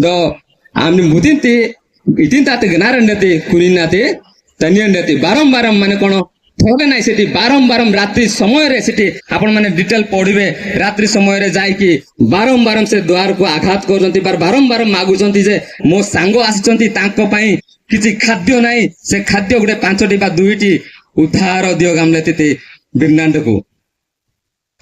do amni mutinti itinta te gnarandati kuninati taniandati baram mane kono थोड़े ना सेठी बारंबारम रात्रि समय रे सेठी आपण माने डिटेल पढ़िबे रात्रि समय रे जाय कि बारंबारम से द्वार को आघात करजंती बारंबार मागुचंती जे मो सांगो आसिचंती तांको पई किछि खाद्य नाही से खाद्य गुटे 5टी बा 2टी उधार दियो गामले तिते बिरनांड को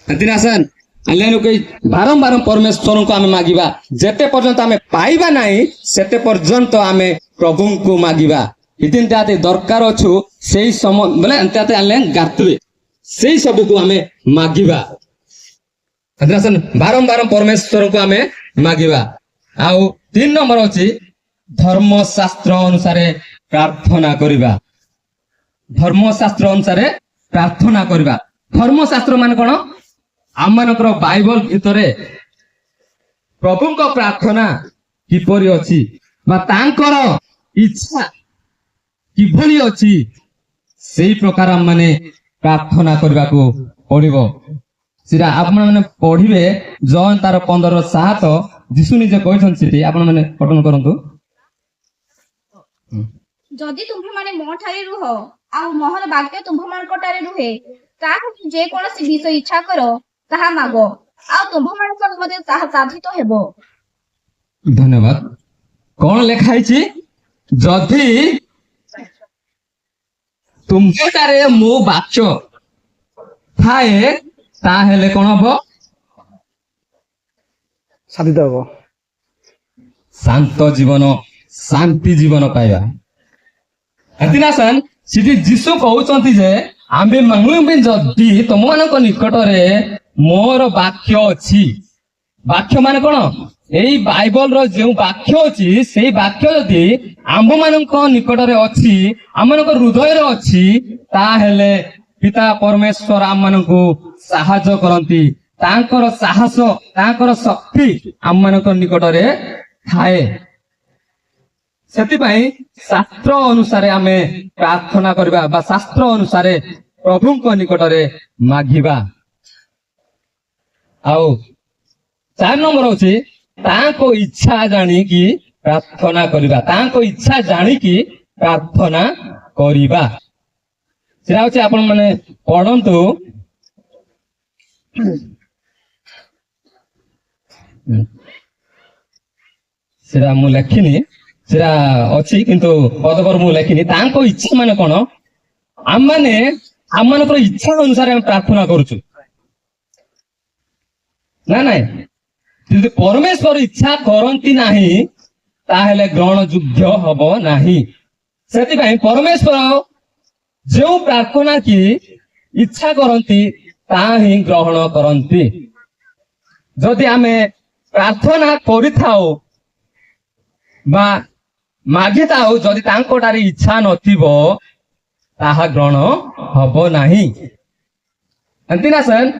अतिनासन अल्लाह कोई बारंबार परमेश्वर को आमे मागिबा जेते पर्यंत आमे पाइबा नाही सेते पर्यंत आमे प्रभु को मागिबा इतिन ताते दरकार अछु सेही समय बोले अंताते आले गातवे सेही सब को आमे मागिबा अद्रासन बारंबार परमेश्वर को आमे मागिबा आउ 3 नंबर अछि धर्मशास्त्र अनुसार प्रार्थना करिबा धर्मशास्त्र अनुसार प्रार्थना करिबा धर्मशास्त्र माने कोन आमानकर बाइबल भितरे प्रभु को प्रार्थना किपरि अछि बा तांकर इच्छा किभली अछि सेही प्रकार माने प्रार्थना करबा को पड़िबो सिरा आपण माने पढिबे जॉन तार 15:7 यीशु निजे कहछन सिटी आपण माने पठन करंतु जदि तुम्हे माने मो ठारे रुह आ मोहर वाक्य तुम्ह मान कोटारे रुहे ताहा जे कोनसी विषय इच्छा करो ताहा मागो आ तुम्ह मान संग मते ताहा साधित हेबो धन्यवाद कोन लेखाई छी जदि तुम्हारे मो वाक्य थाए ताहेले कोन हबो साधित हबो शांत जीवन शांति जीवन पाइबा अतिनासन सिटी जीसु कहउचंती जे आमे मंगुबे जदि तुमମାନଙ୍କ निकटरे मोर वाक्य अछि वाक्य माने कोन एई बाइबल रो जे वाक्य अछि सेही वाक्य जदि आम्भ मानक निकटरे अछि आमनक हृदय रे अछि ताहेले पिता परमेश्वर आम मानकु सहायता करंती तांकर साहस तांकर शक्ति आम मानक निकटरे थाए सेति पई शास्त्र अनुसार आमे प्रार्थना करबा बा शास्त्र अनुसार प्रभु को निकटरे मागिबा आउ 4 नंबर अछि तांको इच्छा जानी कि प्रार्थना करिबा तांको इच्छा जानी कि प्रार्थना करिबा सेरा होछि आपण माने पढंतु सेरा मु लेखिनी सेरा अछि किंतु पदपर मु लेखिनी तांको इच्छा माने कोन आम मानकर इच्छा अनुसार हम प्रार्थना करूछु ना ना यदि परमेश्वर इच्छा करंती नाही ताहेले ग्रहण योग्य हबो नाही सेति पई परमेश्वर जो प्रार्थना की इच्छा करंती ताही ग्रहण करंती जदि आमे प्रार्थना करिथाओ बा मागिताओ जदि तांकोटारी इच्छा नथिबो ताहा ग्रहण हबो नाही अंतिनासन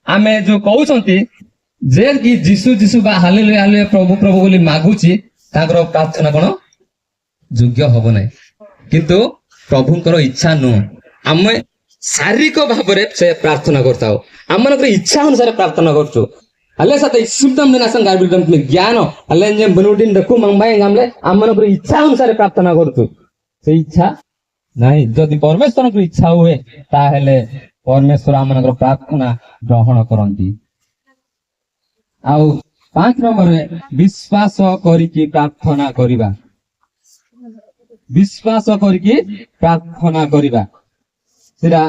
आमे जो कहउचंती जे कि जीसु जीसु बा हालेलुया हालेलुया प्रभु प्रभु बोली मागुची ताकर प्रार्थना कोन योग्य हबो नै किंतु प्रभुकर इच्छा नु आमे शारीरिक भाबरे से प्रार्थना करताओ आमनकर इच्छा अनुसार प्रार्थना करछु हले साथे शुद्धम दिनासन गार्बिदम ज्ञान हले जे बनुडिन देखु मंगबाय गामले आमनकर इच्छा अनुसार प्रार्थना करछु से इच्छा नाही जदि परमेश्वर की इच्छा हुए ताहेले परमेश्वर आमनकर प्रार्थना ग्रहण करंती आउ 5 नंबर विश्वास करिकि प्रार्थना करिबा विश्वास करिकि प्रार्थना करिबा सेरा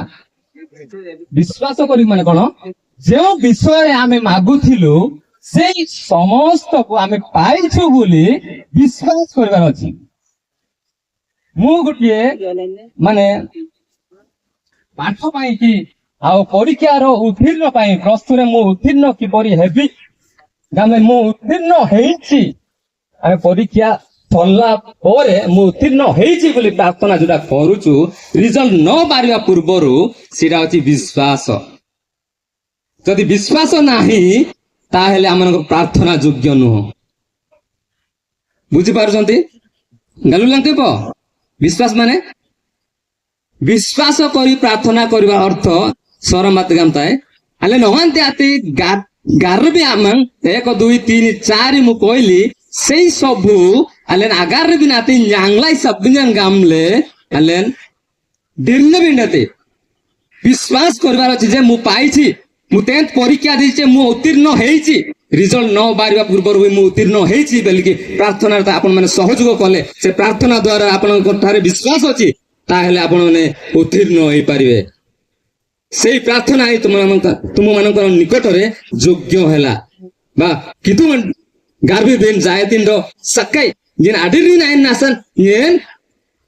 विश्वास करि माने कोन जे विषय आमे मागुथिलु सेही समस्त को आमे पाइछु बोली विश्वास करबार अछि मु गुटिए माने पाठ पाई कि आउ परीक्षा रो उत्तीर्ण पाई प्रस्तुरे मु उत्तीर्ण कि परि हेबी गामे मु उत्तीर्ण हेइछि आमे परीक्षा सरला परे मु उत्तीर्ण हेइछि बोली प्रार्थना जुडा करूछु रिजल्ट न बारिया पूर्वरु सिरा अछि विश्वास जदि विश्वास नाही ताहेले आमनक प्रार्थना योग्य नुह बुझी पारुछंती गालुलांते प विश्वास माने विश्वास करी प्रार्थना करबा अर्थ सरमत गामताय आले नहंते आते गारबे आमन 1 2 3 4 मु कहली ସେଇ ସବୁ ଆଲେନ ଆଗାର ବି ନାତି ଞ୍ୟାଙ୍ଗলাই ସବଜ୍ଞାନ ଗାମଲେ ଆଲେନ ଦିନ ବି ନାତି ବିଶ୍ୱାସ କରିବାର ଅଛି ଯେ ମୁଁ ପାଇଛି, ମୁଁ 10th ପରୀକ୍ଷା ଦେଇଛି, ମୁଁ ଉତ୍ତୀର୍ଣ୍ଣ ହେଇଛି, ରିଜଲ୍ଟ ନ ବାହାରିବା ପୂର୍ବରୁ ବି ମୁଁ ଉତ୍ତୀର୍ଣ୍ଣ ହେଇଛି ବୋଲିକି ପ୍ରାର୍ଥନାରେ ଆପଣ ମାନେ ସହଯୋଗ କଲେ, ସେ ପ୍ରାର୍ଥନା ଦ୍ଵାରା ଆପଣଙ୍କ ଠାରେ ବିଶ୍ୱାସ ଅଛି, ତାହେଲେ ଆପଣ ମାନେ ଉତ୍ତୀର୍ଣ୍ଣ ହେଇପାରିବେ। ସେଇ ପ୍ରାର୍ଥନା ହିଁ ତୁମମାନଙ୍କର ନିକଟରେ ଯୋଗ୍ୟ ହେଲା ବା କିନ୍ତୁ ଗାର୍ବି ବିନ୍ ଜାୟତିନ ର ସକାଇ ଯେନ୍ ଆଡିରି ନାଇନ୍ ନାସନ୍ ଯେନ୍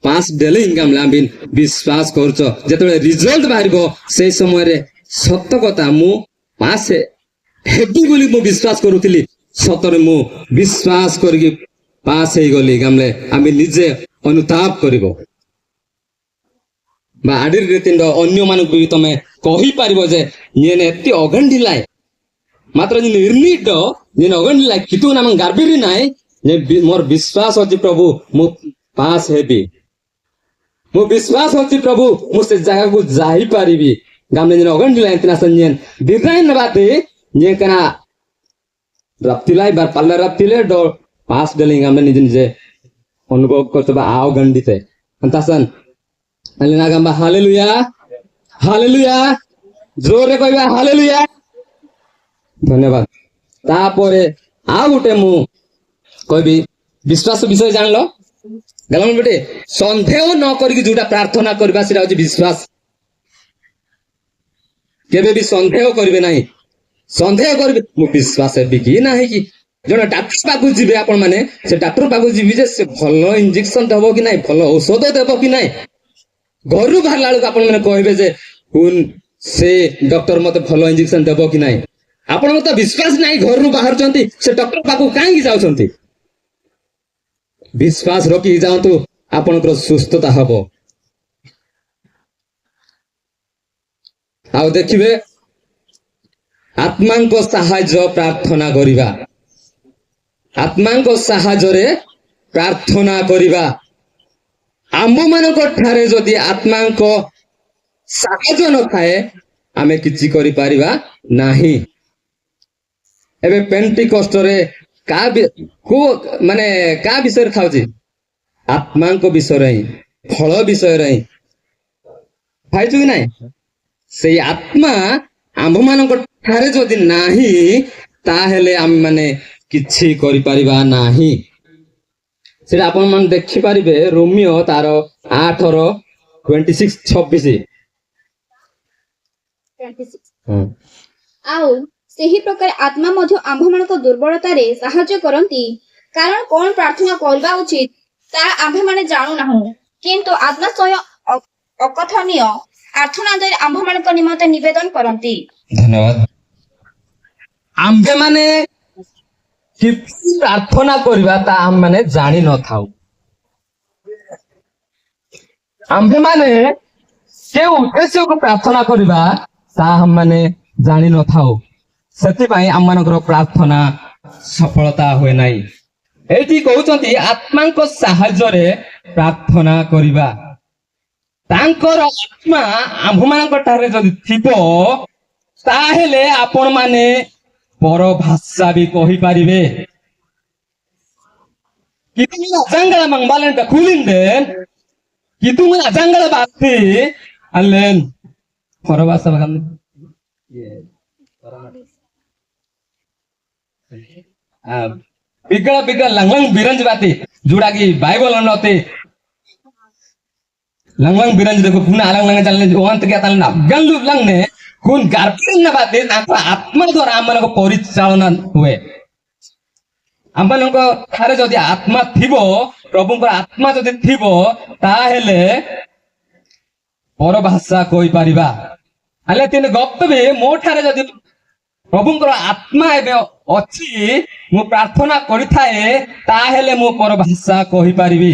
ପାସ୍ ଡେଲି ଇନକମ୍ ଲାମ୍ବିନ୍ ବିଶ୍ୱାସ କରୁଛ, ଯେତେବେଳେ ରିଜଲ୍ଟ ବାହାରିବ ସେଇ ସମୟରେ ସତ କଥା ମୁଁ ପାସ୍ ହେବି ବୋଲି ମୁଁ ବିଶ୍ୱାସ କରୁଥିଲି, ସତରେ ମୁଁ ବିଶ୍ୱାସ କରିକି ପାସ୍ ହେଇଗଲି ଗାମଲେ ଆମେ ନିଜେ ଅନୁତାପ କରିବ ବା ଆଡିରି ରୀତିର ଅନ୍ୟମାନଙ୍କୁ ବି ତମେ କହିପାରିବ ଯେ ଇଏନ ଏତେ ଅଗଣ୍ଡିଲାଏ ମାତ୍ର ଯେ ନିର୍ମିତ ଯେ ଅଗଣ୍ଡିଲାଏ କିନ୍ତୁ ନାମ ଗାର୍ବିରି ନାହିଁ ଯେ ମୋର ବିଶ୍ୱାସ ଅଛି ପ୍ରଭୁ ମୁଁ ପାସ୍ ହେବି, ମୁଁ ବିଶ୍ୱାସ ଅଛି ପ୍ରଭୁ ମୁଁ ସେ ଜାଗାକୁ ଯାଇପାରିବି। ଗାମଲେ ଯେନ୍ ଅଗଣ୍ଡିଲାଏ ତିନା ସଞ୍ଜେନ୍ ଡିଜାଇନ୍ ବାତେ ଯେ କନା ରପ୍ତିଲାଏ ବାର ପାର୍ଲର ରପ୍ତିଲେ ଡ ପାସ୍ ଡେଲିଂ ଗାମଲେ ନିଜେ ନିଜେ ଅନୁଭବ କରୁଥିବା ଆଉ ଗଣ୍ଡିତେ અંતાસન અલીના ગામમાં હાલેલુયા હાલેલુયા જોરે કહીବା ହାଲେଲୁୟା। ଧନ୍ୟବାଦ। ତାପରେ ଆଉ ଗୋଟେ ମୁଁ କହିବି ବିଶ୍ୱାସ ବିଷୟ ଜାଣିଲ ଗଲା ବେଟେ ସନ୍ଦେହ ନ କରିକି ଯୋଉଟା ପ୍ରାର୍ଥନା କରିବା ସେଟା ହଉଛି ବିଶ୍ୱାସ। କେବେ ବି ସନ୍ଦେହ କରିବେ ନାହିଁ। ସନ୍ଦେହ କରିବେ ମୁଁ ବିଶ୍ୱାସ ହେବି କି ନାହିଁ କି। ଜଣେ ଡାକ୍ତର ପାଖକୁ ଯିବେ ଆପଣ ମାନେ, ସେ ଡାକ୍ତର ପାଖକୁ ଯିବେ ଯେ ସେ ଭଲ ଇଞ୍ଜେକ୍ସନ ଦେବ କି ନାହିଁ, ଭଲ ଔଷଧ ଦେବ କି ନାହିଁ। ଘରୁ ବାହାରିଲା ବେଳକୁ ଆପଣ ମାନେ କହିବେ ଯେ ସେ ଡକ୍ଟର ମତେ ଭଲ ଇଞ୍ଜେକ୍ସନ ଦେବ କି ନାହିଁ। ଆପଣଙ୍କ ତ ବିଶ୍ୱାସ ନାହିଁ, ଘରରୁ ବାହାରୁଛନ୍ତି, ସେ ଡକ୍ଟର ପାଖକୁ କାହିଁକି ଯାଉଛନ୍ତି? ବିଶ୍ୱାସ ରଖିକି ଯାଆନ୍ତୁ, ଆପଣଙ୍କର ସୁସ୍ଥତା ହବ। ଆଉ ଦେଖିବେ ଆତ୍ମାଙ୍କ ସାହାଯ୍ୟ ପ୍ରାର୍ଥନା କରିବା, ଆତ୍ମାଙ୍କ ସାହାଯ୍ୟରେ ପ୍ରାର୍ଥନା କରିବା। ଆମ୍ଭମାନଙ୍କ ଠାରେ ଯଦି ଆତ୍ମାଙ୍କ ସାହାଯ୍ୟ ନଥାଏ ଆମେ କିଛି କରିପାରିବା ନାହିଁ। ଏବେ ପେଣ୍ଟିକଷ୍ଟରେ କାହା ବିଷୟରେ ଥାଉଛି? ଆତ୍ମାଙ୍କ ବିଷୟରେ ହିଁ, ଫଳ ବିଷୟରେ ହିଁ। ପାଇଛୁ କି ନାହିଁ? ସେଇ ଆତ୍ମା ଆମ୍ଭମାନଙ୍କ ଠାରେ ଯଦି ନାହିଁ ତାହେଲେ ଆମେ ମାନେ କିଛି କରିପାରିବା ନାହିଁ। ସେଟା ଆପଣ ମାନେ ଦେଖିପାରିବେ ରୋମିଓ ତାର 8:26-26। ଆଉ ସେହି ପ୍ରକାର ଆତ୍ମା ମଧ୍ୟ ଆମ୍ଭମାନଙ୍କ ଦୁର୍ବଳତାରେ ସାହାଯ୍ୟ କରନ୍ତି, କାରଣ କଣ ପ୍ରାର୍ଥନା କରିବା ଉଚିତ ତାହା ଆମ୍ଭେମାନେ ଜାଣୁନାହୁଁ, କିନ୍ତୁ ଆତ୍ମା ସ୍ୱୟଂ ଅକଥନୀୟ ଆର୍ତ୍ତନାଦରେ ଆମ୍ଭମାନଙ୍କ ନିମନ୍ତେ ନିବେଦନ କରନ୍ତି। ଧନ୍ୟବାଦ। ଆମ୍ଭେମାନେ କିପରି ପ୍ରାର୍ଥନା କରିବା ତା ଆମମାନେ ଜାଣିନଥାଉ। ଆମ୍ଭେମାନେ କେଉଁ ଉଦ୍ଦେଶ୍ୟକୁ ପ୍ରାର୍ଥନା କରିବା ତାହା ଆମମାନେ ଜାଣିନଥାଉ। ସେଥିପାଇଁ ଆମମାନଙ୍କର ପ୍ରାର୍ଥନା ସଫଳତା ହୁଏ ନାହିଁ। ଏଇଠି କହୁଛନ୍ତି ଆତ୍ମାଙ୍କ ସାହାଯ୍ୟରେ ପ୍ରାର୍ଥନା କରିବା। ତାଙ୍କର ଆତ୍ମା ଆମ୍ଭମାନଙ୍କ ଠାରେ ଯଦି ଥିବ ତାହେଲେ ଆପଣ ମାନେ ପର ଭାଷା ବି କହିପାରିବେ। Kita azangala mangbalen ta kulinden, kitu mun azangala batti, allen korabasa bagam. Bigala langlang biranj batti, juragi Bible anote. Langlang biranj dekho puna alang lang jalan ohan teki atal na ganlu lang ne kun garpin na batti apa atma dwara amana ko ପରିଚାଳନା ହୁଏ। ଆମମାନଙ୍କ ଠାରେ ଯଦି ଆତ୍ମା ଥିବ, ପ୍ରଭୁଙ୍କର ଆତ୍ମା ଯଦି ଥିବ ତାହେଲେ ପରଭାଷା କହିପାରିବା। ହେଲେ ତିନି ଗପ୍ତବେ ମୋ ଠାରେ ଯଦି ପ୍ରଭୁଙ୍କର ଆତ୍ମା ଏବେ ଅଛି, ମୁଁ ପ୍ରାର୍ଥନା କରିଥାଏ ତାହେଲେ ମୁଁ ପରଭାଷା କହିପାରିବି।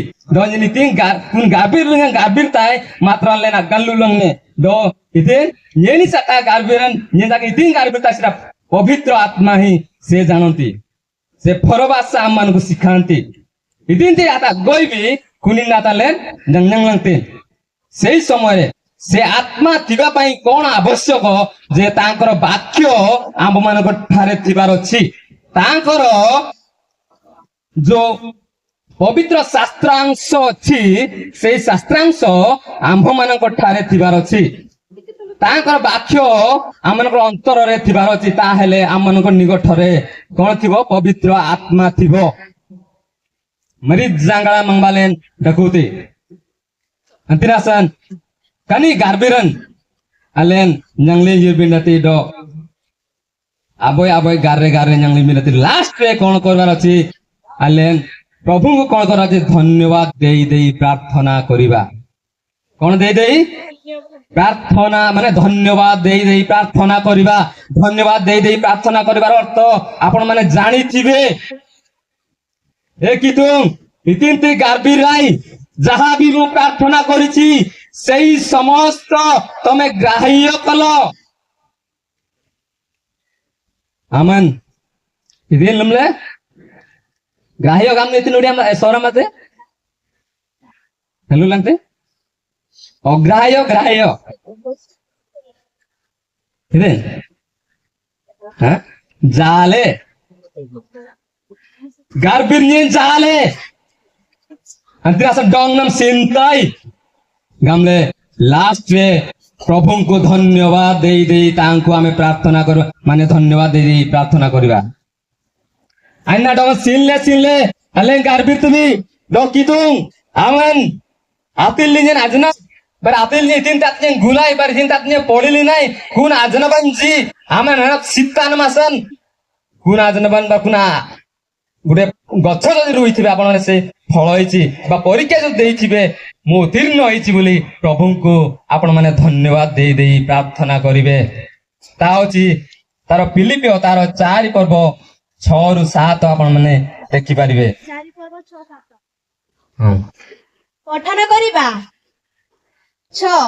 ଗାବିର ଥାଏ ମାତ୍ର ନା ଗାଲୁ ଲଙ୍ଗନେ ଦୋ ଇତେ ୟେନି ସାଟା ଗାବିରନ୍ ୟେ ଯାକେ ଇତିଂ ଗାବିର ତା ସେଟା ପବିତ୍ର ଆତ୍ମା ହିଁ ସେ ଜାଣନ୍ତି। ସେ ପରଭାଷା ଆମମାନଙ୍କୁ ଶିଖାନ୍ତି। ଇଦିନତେ ଆତା ଗଇବି କୁନିନା ତାଲେ ଜଙ୍ଗଲଙ୍ଗତେ ସେଇ ସମୟରେ ସେ ଆତ୍ମା ଥିବା ପାଇଁ କଣ ଆବଶ୍ୟକ ଯେ ତାଙ୍କର ବାକ୍ୟ ଆମମାନଙ୍କ ଠାରେ ଥିବାର ଅଛି। ତାଙ୍କର जो पवित्र शास्त्रांश अच्छी से शास्त्रांश आम्भ मानक ठारे थिबार अछि तांकर वाक्य आमनकर अंतर रे थिबार अछि ताहेले आमनकर निकटरे कोन थिबो पवित्र आत्मा थिबो मरिद जांगला मंगबालेन डकुते अंतिरासन कनी गारबिरन अलेन न्यांगले युबिनती दो आबोय आबोय गारे गारे न्यांगले मिनती लास्ट रे कोन करबार अछि अलेन प्रभु को कोन करा जे धन्यवाद देई देई प्रार्थना करिबा कोन देई देई प्रार्थना माने धन्यवाद देई देई प्रार्थना करिबा धन्यवाद देई देई प्रार्थना करिवार अर्थ आपण माने जानि थिबे ए कि तुम इतिंती गार्बीर राई जहाँ भी मु प्रार्थना करिछि सेही समस्त तमे ग्राह्य कल आमन इदिन लमले ग्राह्य काम नेति नोडिया सौरा मते हेलो लंते अग्राह्य ग्राह्य इदिन हां जाले गार्बिर जाले अंतरास डंगनम सिंताई गामले लास्ट रे प्रभु को धन्यवाद देई देई तांको आमे प्रार्थना कर माने धन्यवाद देई देई प्रार्थना करिबा आइना डंग सिनले अले गार्बिर तुमी डकितुं आमन आतिल लिंजन आजना बर आतिल नि तीन तातने गुलाई बर तीन तातने पडिली नाही कुन आजनबन जी आमन हरप सित्तान मासन कुन आजनबन बा कुना गुटे गछ जदि रुइथिबे आपण से फल होइछि बा परीक्षा जो देइथिबे मु उत्तीर्ण होइछि बोली प्रभु को आपण माने धन्यवाद देई देई प्रार्थना करिवे ता होछि तार फिलिपियो तार 4 पर्व 6 रु 7 आपण माने देखि परिबे 4 पर्व 6 7 पठन करिबा 6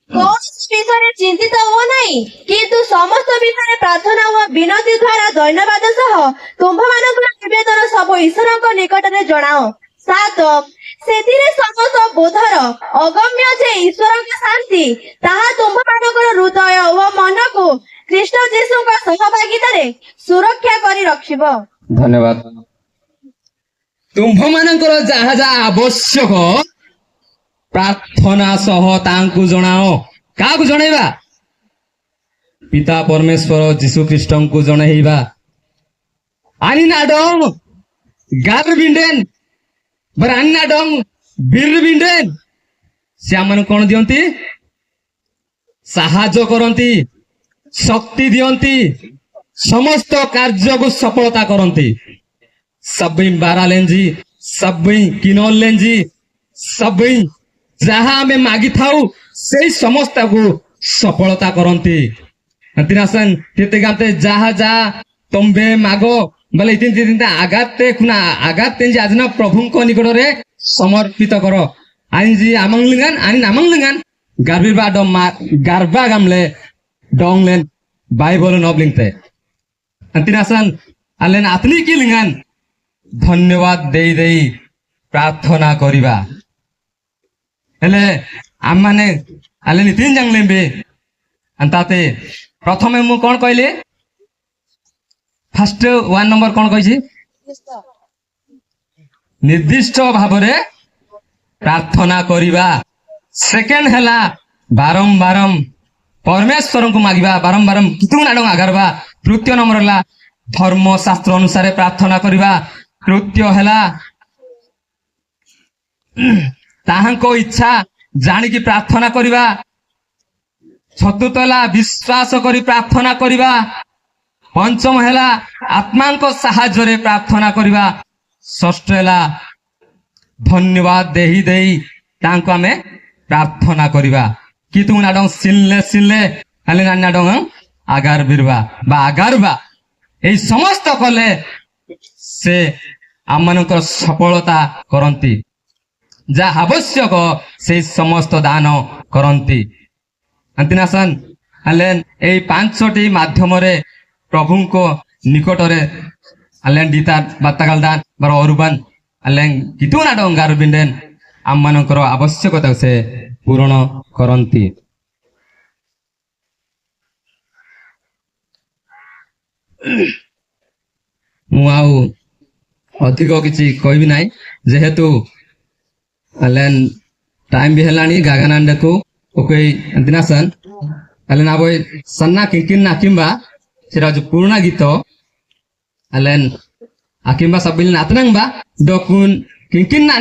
कौन विषय चिंतित हो नहीं किंतु समस्त विषय प्रार्थना व विनती द्वारा धन्यवाद सह तुम्भ मानकर निवेदन सब ईश्वर निकट में जणाओ 7 सेतिरे समस्त बोधर अगम्य जे ईश्वर के शांति ताहा तुम्भ मानकर हृदय व मन को कृष्ण यीशु का सहभागिता रे सुरक्षा करी रखिबो धन्यवाद तुम्भ मानकर जहा जहा आवश्यक प्रार्थना सह तांकु जणाओ काकु जणैबा पिता परमेश्वर जीशु ख्रीष्ट को जणैबा आनी नाडम गारबिंडेन बरानी नाडम बिरबिंडेन से आमन कोन दियंती साहाय्य करंती शक्ति दियंती समस्त कार्य को सफलता करंती सबई बारा लेंजी सबई किनोल लेंजी सबई जहाँ आमे मागी थाउ से समस्त को सफलता करंती अंतिरासन तेते गाते जहाँ जा तंबे मागो बोले इतिन तिन आगाते खुना आगाते आज ना प्रभु को निकट रे समर्पित करो आइन जी आमंगलिंगान आइन नामंगलिंगान गार्बिर बा डम गारबा गामले डोंगलेन बाइबल नबलिंगते अंतिरासन आलेन आतनी की लिंगान धन्यवाद देई देई प्रार्थना करिबा हेले आम माने आले नि तीन जंग लेबे अंताते प्रथमे मु कोन कहले फर्स्ट 1 नंबर कोन कहिछि निर्दिष्ट भाबरे प्रार्थना करिबा सेकंड हला बारंबार परमेश्वर को मागिबा बारंबार कितु नाडो आगरबा तृतीय नंबर हला धर्म शास्त्र अनुसार प्रार्थना करिबा तृतीय हला ताहांको इच्छा जानी की प्रार्थना करिबा चतुर्थ हला विश्वास करी प्रार्थना करिबा पंचम हला आत्मा को साहाय्य रे प्रार्थना करिबा षष्ठ हला धन्यवाद देही देई तांको आमे प्रार्थना करिबा कि तू नाडंग सिनले हले नाडंग आगार बिरबा बा आगारबा एई समस्त कले से आमनकर सफलता करंती जा आवश्यक से समस्त दान करंती अंतिनासन हलेन एई पांचटी माध्यम रे प्रभु को निकट रे हलेन दीता बातागाल दान बर अरुबान हलेन कितु नाडंग गारबिंडेन आमनकर आवश्यकता से पूर्ण करंती मु आउ ଅଧିକ କିଛି କହିବି ନାହିଁ ଯେହେତୁ ଆଲେନ୍ टाइम भी हेलानी गागानांडे को ओके अंतिनासन अलेन आबोय सन्ना किंकिन नाकिम्बा सिरा जो पूर्ण गीतो अलेन आकिम्बा सबिल नातनंगबा दोकुन किंकिन ना